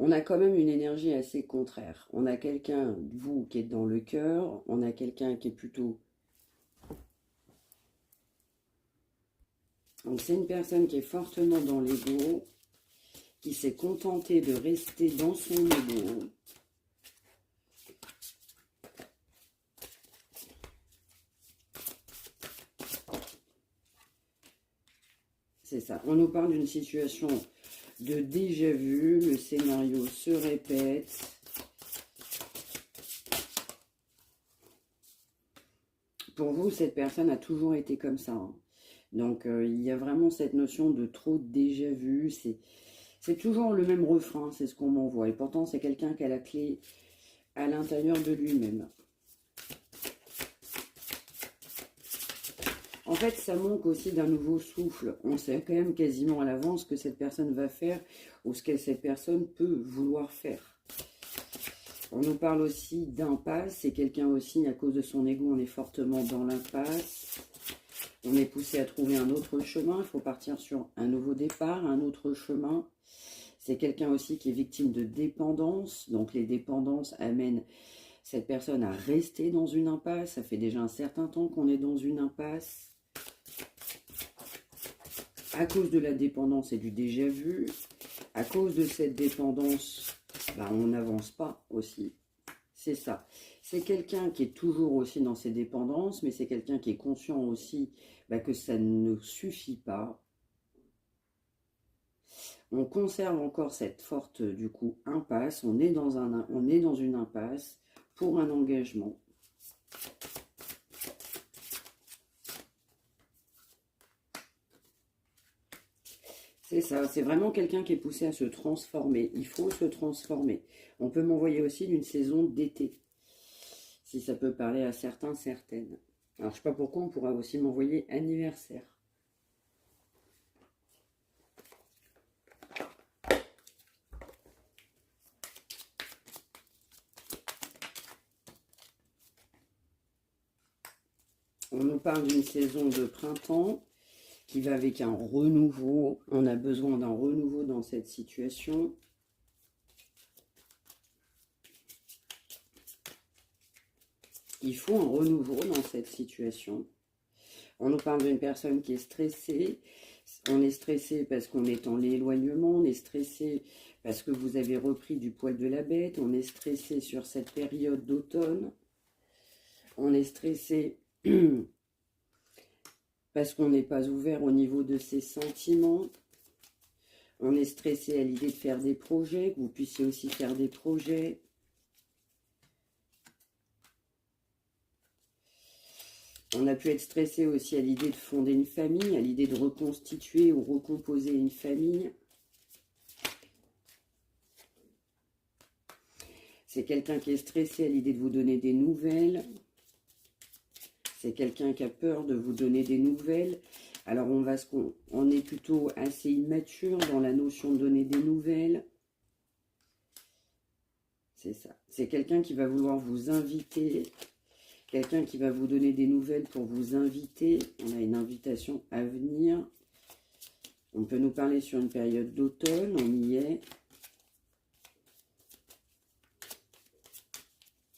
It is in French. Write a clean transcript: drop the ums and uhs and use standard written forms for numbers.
On a quand même une énergie assez contraire. On a quelqu'un, vous, qui est dans le cœur. On a quelqu'un qui est plutôt... Donc c'est une personne qui est fortement dans l'ego, qui s'est contentée de rester dans son ego. C'est ça. On nous parle d'une situation de déjà vu. Le scénario se répète. Pour vous, cette personne a toujours été comme ça. Hein. Donc, il y a vraiment cette notion de trop déjà vu. C'est toujours le même refrain, c'est ce qu'on m'envoie. Et pourtant, c'est quelqu'un qui a la clé à l'intérieur de lui-même. En fait, ça manque aussi d'un nouveau souffle. On sait quand même quasiment à l'avance ce que cette personne va faire ou ce que cette personne peut vouloir faire. On nous parle aussi d'impasse. C'est quelqu'un aussi, à cause de son ego, on est fortement dans l'impasse. On est poussé à trouver un autre chemin. Il faut partir sur un nouveau départ, un autre chemin. C'est quelqu'un aussi qui est victime de dépendance. Donc les dépendances amènent cette personne à rester dans une impasse. Ça fait déjà un certain temps qu'on est dans une impasse. À cause de la dépendance et du déjà vu, à cause de cette dépendance, on n'avance pas aussi. C'est ça. C'est quelqu'un qui est toujours aussi dans ses dépendances, mais c'est quelqu'un qui est conscient aussi que ça ne suffit pas. On conserve encore cette forte, du coup, impasse. On est dans une impasse pour un engagement. C'est ça, c'est vraiment quelqu'un qui est poussé à se transformer. Il faut se transformer. On peut m'envoyer aussi d'une saison d'été, si ça peut parler à certains, certaines. Alors, je ne sais pas pourquoi, on pourra aussi m'envoyer anniversaire. On nous parle d'une saison de printemps qui va avec un renouveau. On a besoin d'un renouveau dans cette situation. Il faut un renouveau dans cette situation. On nous parle d'une personne qui est stressée. On est stressé parce qu'on est en l'éloignement. On est stressé parce que vous avez repris du poil de la bête. On est stressé sur cette période d'automne. On est stressé parce qu'on n'est pas ouvert au niveau de ses sentiments. On est stressé à l'idée de faire des projets, que vous puissiez aussi faire des projets. On a pu être stressé aussi à l'idée de fonder une famille, à l'idée de reconstituer ou recomposer une famille. C'est quelqu'un qui est stressé à l'idée de vous donner des nouvelles. C'est quelqu'un qui a peur de vous donner des nouvelles. Alors, on est plutôt assez immature dans la notion de donner des nouvelles. C'est ça. C'est quelqu'un qui va vouloir vous inviter. Quelqu'un qui va vous donner des nouvelles pour vous inviter. On a une invitation à venir. On peut nous parler sur une période d'automne. On y est.